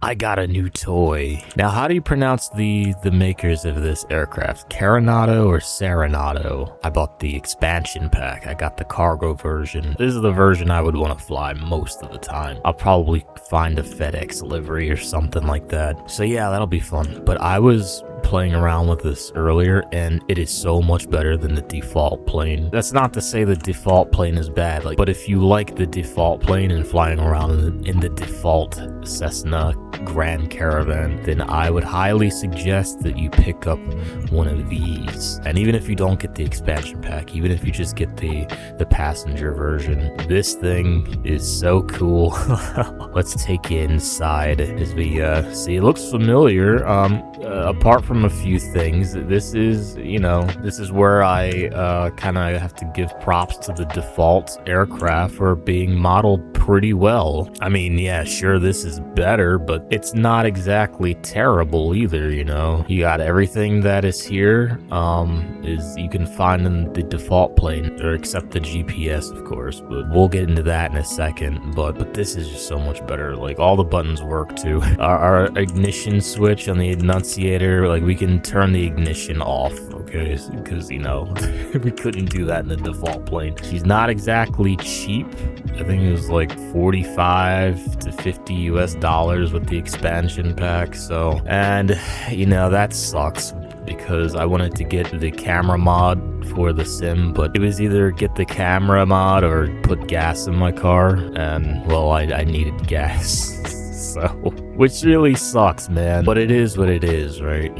I got a new toy. Now, how do you pronounce the makers of this aircraft? Carenado or Carenado? I bought the expansion pack. I got the cargo version. This is the version I would want to fly most of the time. I'll probably find a FedEx livery or something like that. So yeah, that'll be fun. But I was playing around with this earlier, and it is so much better than the default plane. That's not to say the default plane is bad, but if you like the default plane and flying around in the default Cessna Grand Caravan, then I would highly suggest that you pick up one of these. And even if you don't get the expansion pack, even if you just get the passenger version, this thing is so cool. Let's take you inside as we see. It looks familiar. Apart from a few things, this is where I kind of have to give props to the default aircraft for being modeled pretty well. I mean, yeah, sure, this is better, but it's not exactly terrible either. You got everything that is here is you can find in the default plane, or except the GPS, of course, but we'll get into that in a second. But this is just so much better. Like, all the buttons work too. Our ignition switch on the annunciator, like, we can turn the ignition off, okay, because we couldn't do that in the default plane. She's not exactly cheap. I think it was like $45 to $50 US with the expansion pack. So, and that sucks, because I wanted to get the camera mod for the sim, but it was either get the camera mod or put gas in my car, and well, I needed gas. So, which really sucks, man, but it is what it is, right?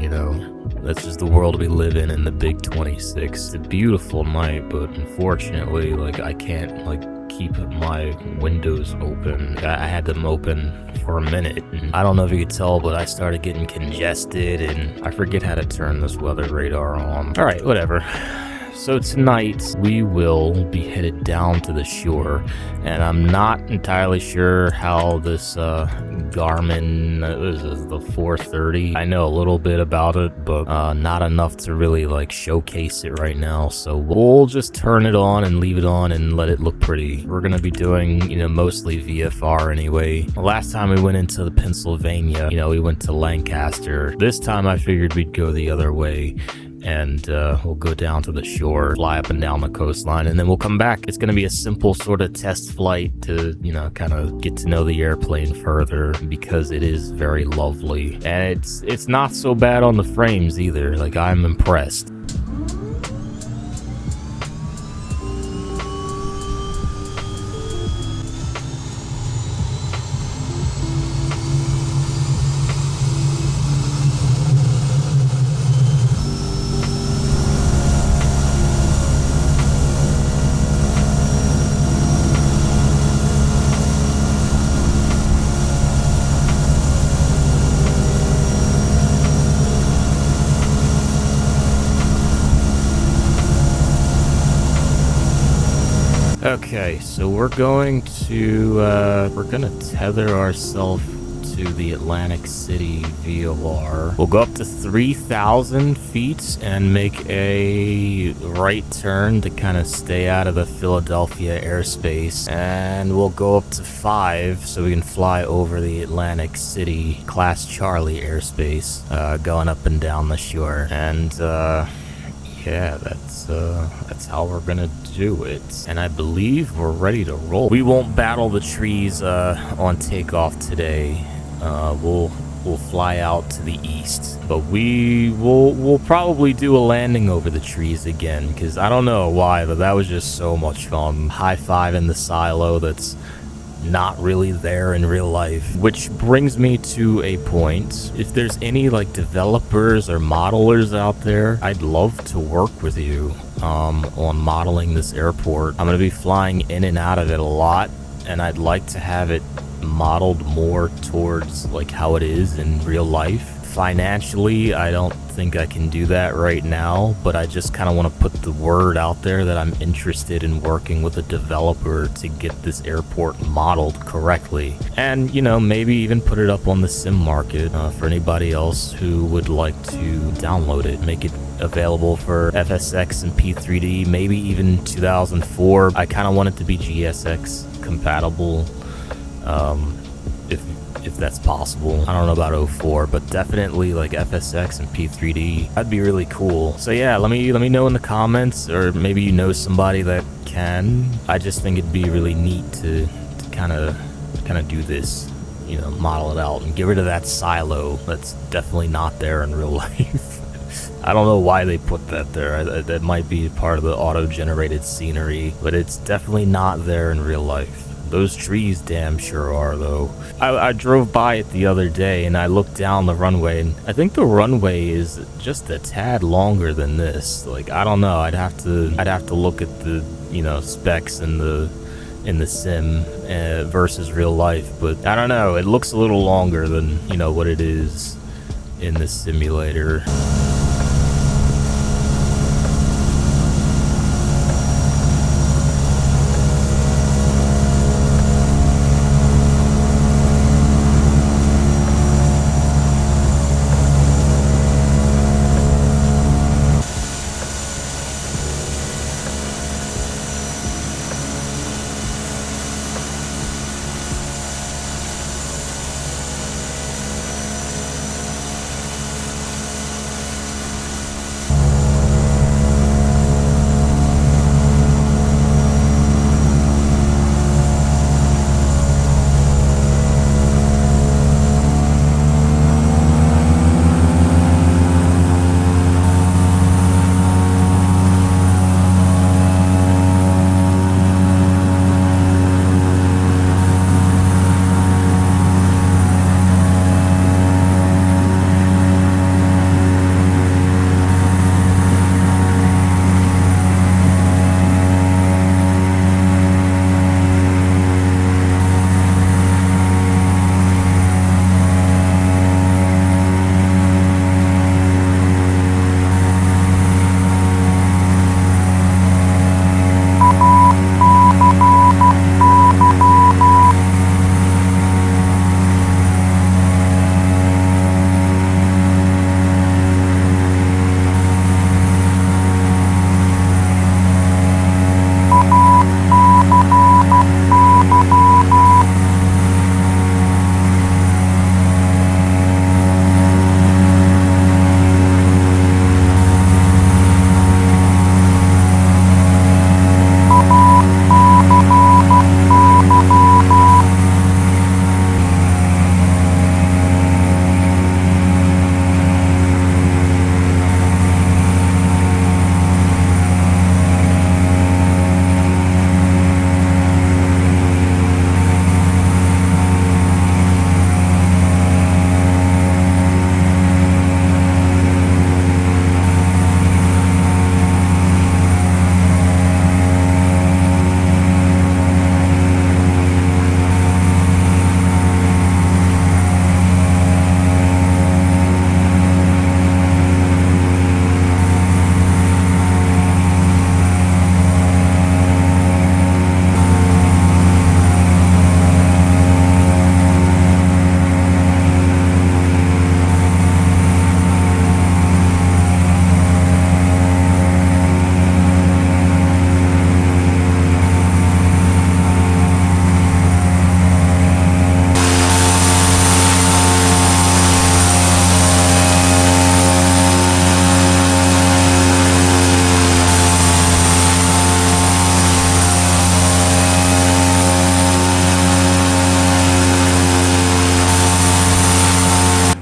That's just the world we live in the big 26. It's a beautiful night, but unfortunately, I can't keep my windows open. I had them open for a minute, and I don't know if you could tell, but I started getting congested, and I forget how to turn this weather radar on. All right, whatever. So tonight we will be headed down to the shore, and I'm not entirely sure how this Garmin, the 430, I know a little bit about it, but not enough to really showcase it right now. So we'll just turn it on and leave it on and let it look pretty. We're gonna be doing mostly VFR anyway. The last time we went into the Pennsylvania, we went to Lancaster. This time I figured we'd go the other way, and we'll go down to the shore, fly up and down the coastline, and then we'll come back. It's going to be a simple sort of test flight to, kind of get to know the airplane further, because it is very lovely, and it's not so bad on the frames either. I'm impressed. Okay, so we're gonna tether ourselves to the Atlantic City VOR. We'll go up to 3,000 feet and make a right turn to kind of stay out of the Philadelphia airspace, and we'll go up to 5 so we can fly over the Atlantic City Class Charlie airspace, going up and down the shore. And yeah, that's how we're gonna do it. And I believe we're ready to roll. We won't battle the trees on takeoff today. We'll fly out to the east, but we'll probably do a landing over the trees again, because I don't know why, but that was just so much fun. High-fiving the silo that's not really there in real life. Which brings me to a point. If there's any developers or modelers out there, I'd love to work with you on modeling this airport. I'm going to be flying in and out of it a lot, and I'd like to have it modeled more towards how it is in real life. Financially, I don't think I can do that right now, but I just kind of want to put the word out there that I'm interested in working with a developer to get this airport modeled correctly, and maybe even put it up on the sim market for anybody else who would like to download it, make it available for FSX and P3D, maybe even 2004. I kind of want it to be GSX compatible. If if that's possible. I don't know about 04, but definitely like FSX and P3D. That'd be really cool. So yeah, let me know in the comments, or maybe you know somebody that can. I just think it'd be really neat to kind of do this, you know, model it out and get rid of that silo that's definitely not there in real life. I don't know why they put that there. That might be part of the auto-generated scenery, but it's definitely not there in real life. Those trees damn sure are, though. I drove by it the other day, and I looked down the runway, and I think the runway is just a tad longer than this. Like, I don't know. I'd have to look at the, you know, specs in the sim versus real life, but I don't know. It looks a little longer than, you know, what it is in the simulator.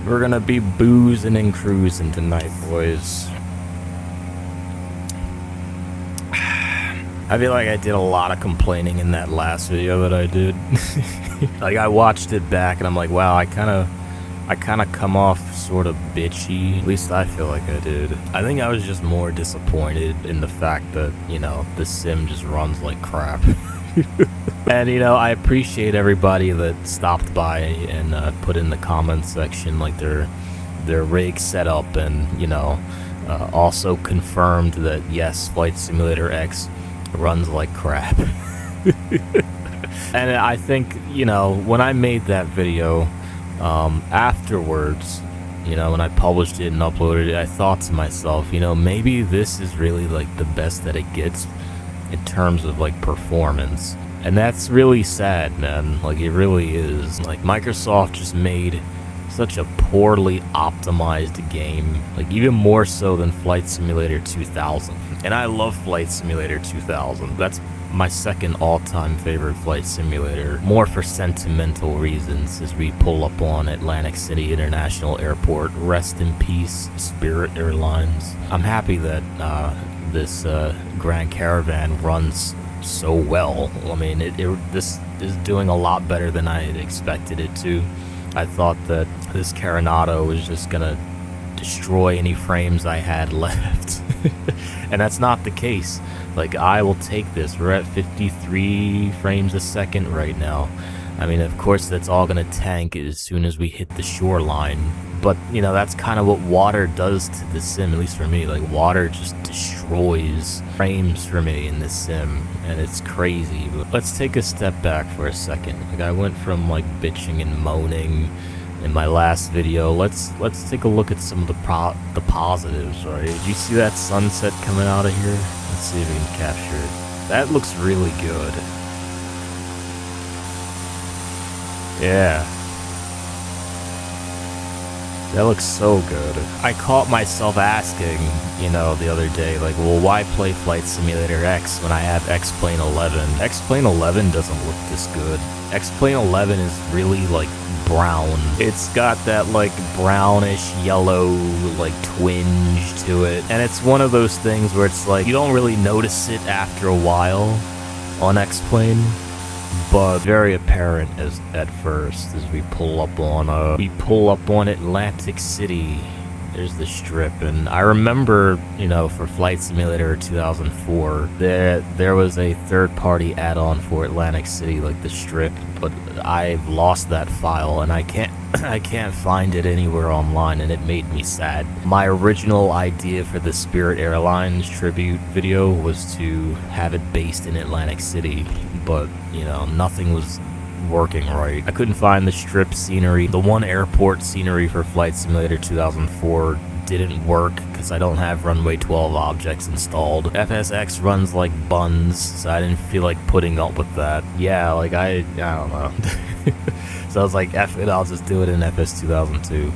We're gonna be boozing and cruising tonight, boys. I feel like I did a lot of complaining in that last video that I did. Like, I watched it back and I'm like, wow, I kind of come off sort of bitchy. At least I feel like I did. I think I was just more disappointed in the fact that, you know, the sim just runs like crap. And, you know, I appreciate everybody that stopped by and put in the comments section like their rig setup, and, you know, also confirmed that yes, Flight Simulator X runs like crap. And I think, you know, when I made that video, afterwards, you know, when I published it and uploaded it, I thought to myself, you know, maybe this is really like the best that it gets in terms of like performance. And that's really sad, man. Like, it really is. Like, Microsoft just made such a poorly optimized game, like even more so than Flight Simulator 2000. And I love Flight Simulator 2000. That's my second all-time favorite flight simulator, more for sentimental reasons, as we pull up on Atlantic City International Airport. Rest in peace, Spirit Airlines. I'm happy that this Grand Caravan runs so well. I mean, this is doing a lot better than I had expected it to. I thought that this Carenado was just gonna destroy any frames I had left. And that's not the case. Like, I will take this. We're at 53 frames a second right now. I mean, of course, that's all gonna tank as soon as we hit the shoreline. But, you know, that's kind of what water does to the sim, at least for me. Like, water just destroys frames for me in this sim, and it's crazy. But let's take a step back for a second. Like, I went from, like, bitching and moaning in my last video. Let's take a look at some of the positives, right? Did you see that sunset coming out of here? Let's see if we can capture it. That looks really good. Yeah. That looks so good. I caught myself asking, you know, the other day, like, well, why play Flight Simulator X when I have X-Plane 11? X-Plane 11 doesn't look this good. X-Plane 11 is really, like, brown. It's got that, like, brownish yellow, like, twinge to it. And it's one of those things where it's like, you don't really notice it after a while on X-Plane, but very apparent at first as we pull up on Atlantic City. There's the strip, and I remember, you know, for Flight Simulator 2004, there was a third-party add-on for Atlantic City, like the strip, but I've lost that file, and I can't find it anywhere online, and it made me sad. My original idea for the Spirit Airlines tribute video was to have it based in Atlantic City, but, you know, nothing was working right. I couldn't find the strip scenery. The one airport scenery for Flight Simulator 2004 didn't work because I don't have runway 12 objects installed. FSX runs like buns, so I didn't feel like putting up with that. Yeah, like I don't know. So I was like, F it, I'll just do it in FS 2002.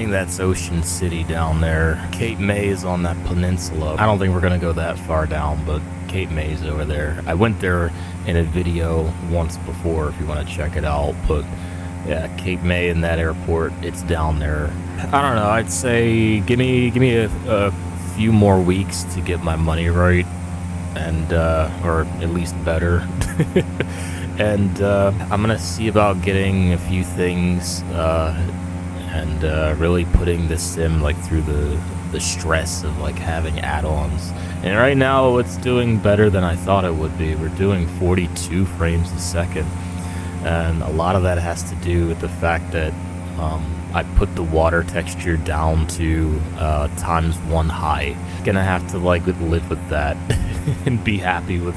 That's Ocean City down there. Cape May is on that peninsula. I don't think we're gonna go that far down, but Cape May's over there. I went there in a video once before if you want to check it out, but yeah, Cape May in that airport, it's down there. I don't know, I'd say give me a few more weeks to get my money right, and or at least better. And I'm gonna see about getting a few things and really putting this sim like through the stress of like having add-ons. And right now it's doing better than I thought it would be. We're doing 42 frames a second, and a lot of that has to do with the fact that I put the water texture down to ×1 high. Gonna have to like live with that and be happy with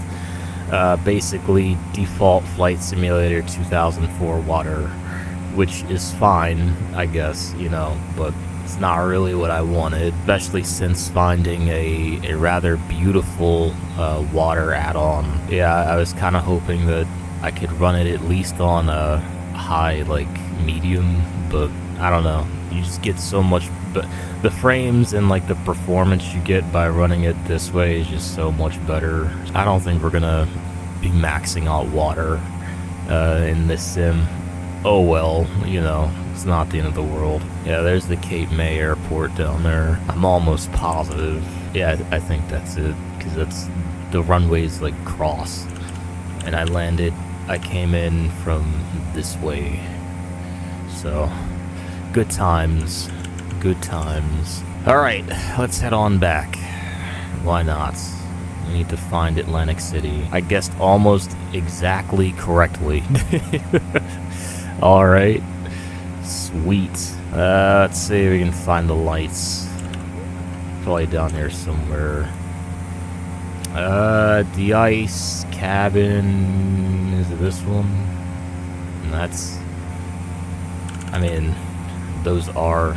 basically default Flight Simulator 2004 water, which is fine, I guess, you know, but It's not really what I wanted, especially since finding a rather beautiful water add-on. Yeah, I was kind of hoping that I could run it at least on a high, like, medium, but I don't know. You just get so much, but the frames and, like, the performance you get by running it this way is just so much better. I don't think we're gonna be maxing out water in this sim. Oh well, you know, it's not the end of the world. Yeah, there's the Cape May airport down there. I'm almost positive. Yeah, I think that's it, because that's the runway's like cross. And I came in from this way. So, good times. Good times. Alright, let's head on back. Why not? We need to find Atlantic City. I guessed almost exactly correctly. Alright. Sweet. Let's see if we can find the lights. Probably down here somewhere. The ice cabin. Is it this one? And that's... I mean, those are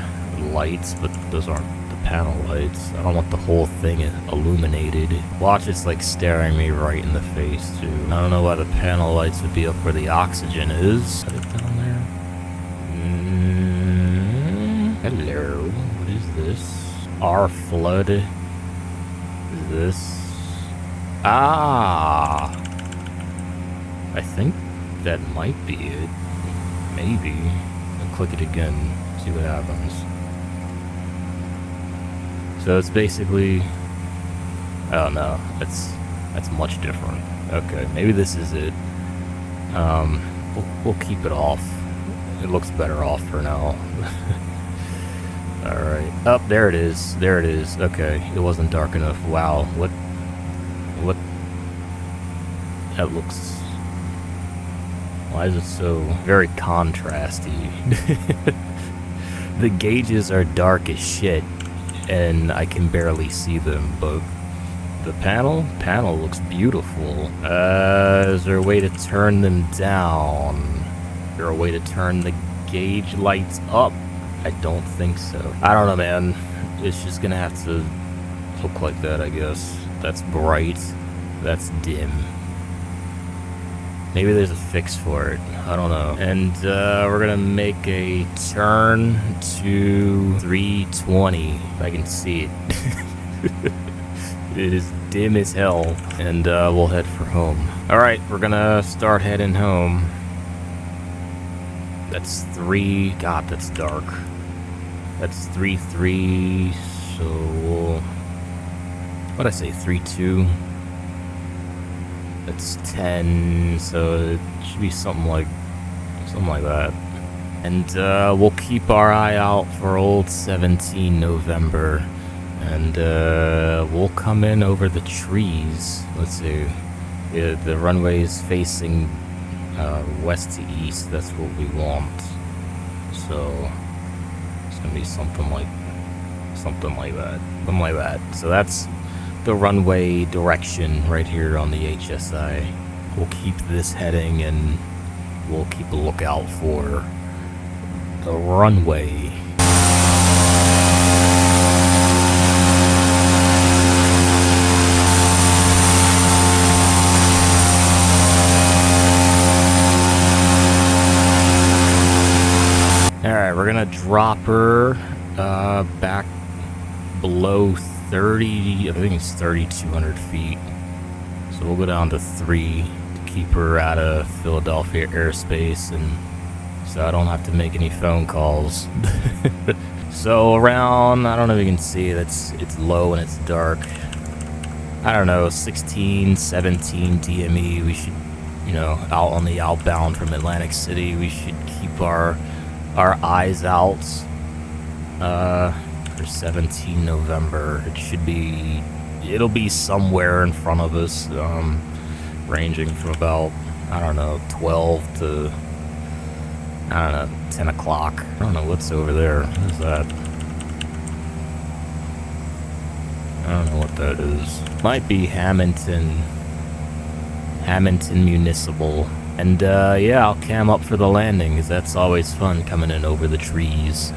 lights, but those aren't the panel lights. I don't want the whole thing illuminated. Watch, it's like staring me right in the face, too. I don't know why the panel lights would be up where the oxygen is. Is it down there? Hello. What is this? Our flood. Is this? Ah! I think that might be it. Maybe. I'll click it again, see what happens. So it's basically... Oh no, that's much different. Okay, maybe this is it. We'll keep it off. It looks better off for now. Alright. Oh, there it is. There it is. Okay, it wasn't dark enough. Wow, what... That looks... Why is it so very contrasty? The gauges are dark as shit, and I can barely see them, but the panel looks beautiful. Is there a way to turn them down? Is there a way to turn the gauge lights up? I don't think so. I don't know, man. It's just gonna have to look like that, I guess. That's bright. That's dim. Maybe there's a fix for it. I don't know. And we're gonna make a turn to 320, if I can see it. It is dim as hell, and we'll head for home. Alright, we're gonna start heading home. That's 3... God, that's dark. That's 3-3, so... What'd I say, 3-2? That's 10, so it should be something like that. And we'll keep our eye out for old 17 November. And we'll come in over the trees. Let's see. Yeah, the runway is facing west to east. That's what we want. So it's gonna be something like that. Something like that. So that's the runway direction right here on the HSI. We'll keep this heading, and we'll keep a lookout for the runway. Alright, we're gonna drop her back below 30, I think it's 3,200 feet. So we'll go down to 3 to keep her out of Philadelphia airspace, and so I don't have to make any phone calls. So around, I don't know if you can see it, it's low and it's dark. I don't know, 16, 17 DME. We should, you know, out on the outbound from Atlantic City, we should keep our eyes out. For 17 November, it'll be somewhere in front of us, ranging from about, I don't know, 12 to, I don't know, 10 o'clock. I don't know what's over there. What is that? I don't know what that is. Might be Hamilton Municipal. And yeah, I'll cam up for the landing, because that's always fun coming in over the trees.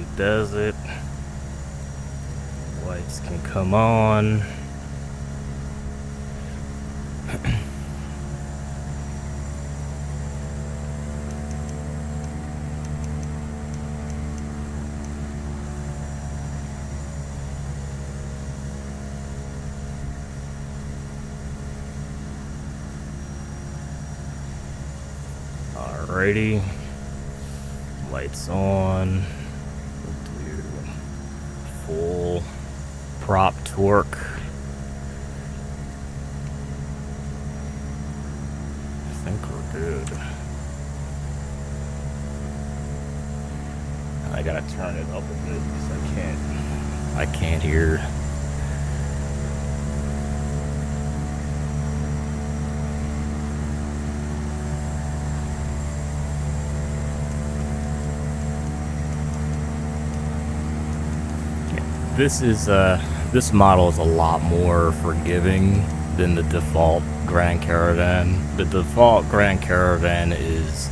Easy does it. Lights can come on. Alrighty, lights on. We'll do full prop torque. I think we're good. I gotta turn it up a bit because I can't hear. This model is a lot more forgiving than the default Grand Caravan. The default Grand Caravan is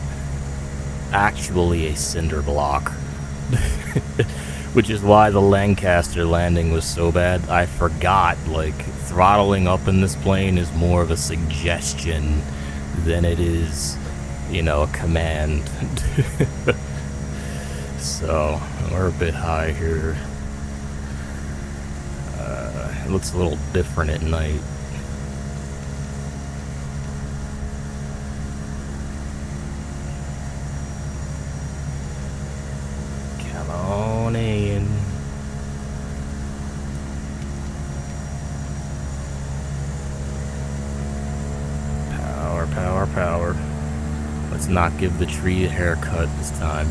actually a cinder block, which is why the Lancaster landing was so bad. I forgot, like, throttling up in this plane is more of a suggestion than it is, you know, a command. So we're a bit high here. It looks a little different at night. Come on in. Power, power, power. Let's not give the tree a haircut this time.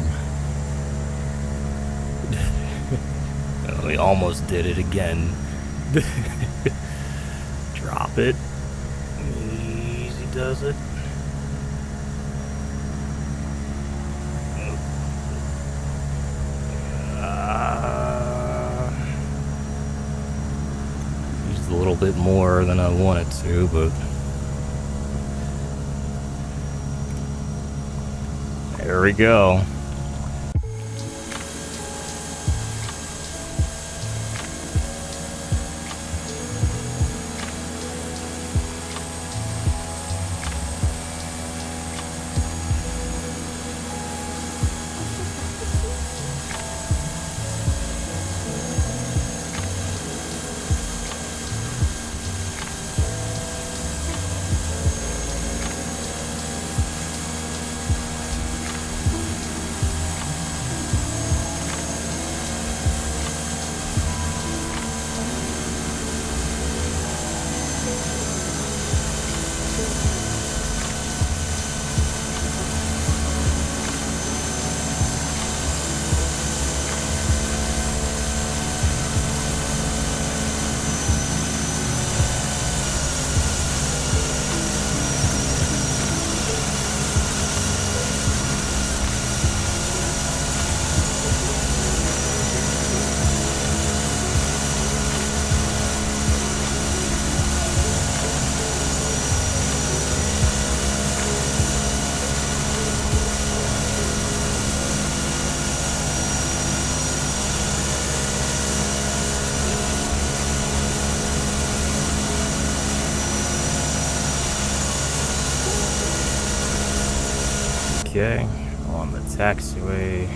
We almost did it again. Drop it. Easy does it. Used a little bit more than I wanted to, but there we go. Okay, on the taxiway,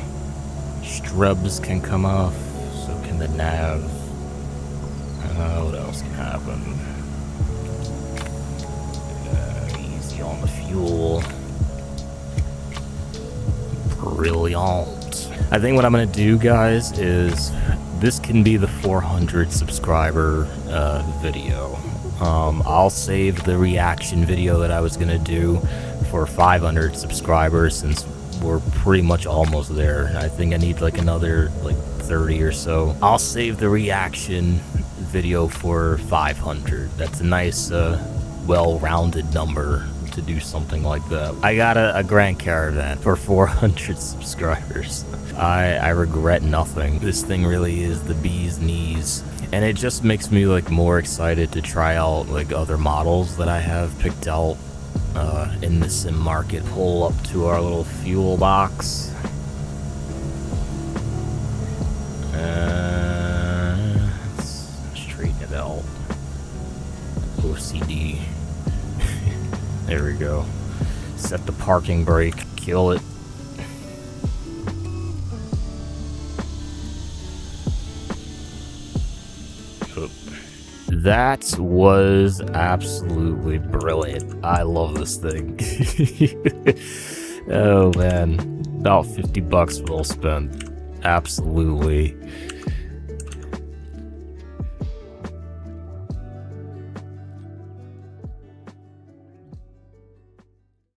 strubs can come off, so can the nav. What else can happen? Easy on the fuel. Brilliant. I think what I'm gonna do, guys, is this can be the 400 subscriber video. I'll save the reaction video that I was gonna do for 500 subscribers, since we're pretty much almost there. I think I need like another 30 or so. I'll save the reaction video for 500. That's a nice well-rounded number to do something like that. I got a Grand Caravan for 400 subscribers. I regret nothing. This thing really is the bee's knees, and it just makes me like more excited to try out like other models that I have picked out in the sim market. Pull up to our little fuel box. Let's straighten it out. OCD. There we go. Set the parking brake. Kill it. That was absolutely brilliant. I love this thing. Oh man, about $50 well spent. Absolutely.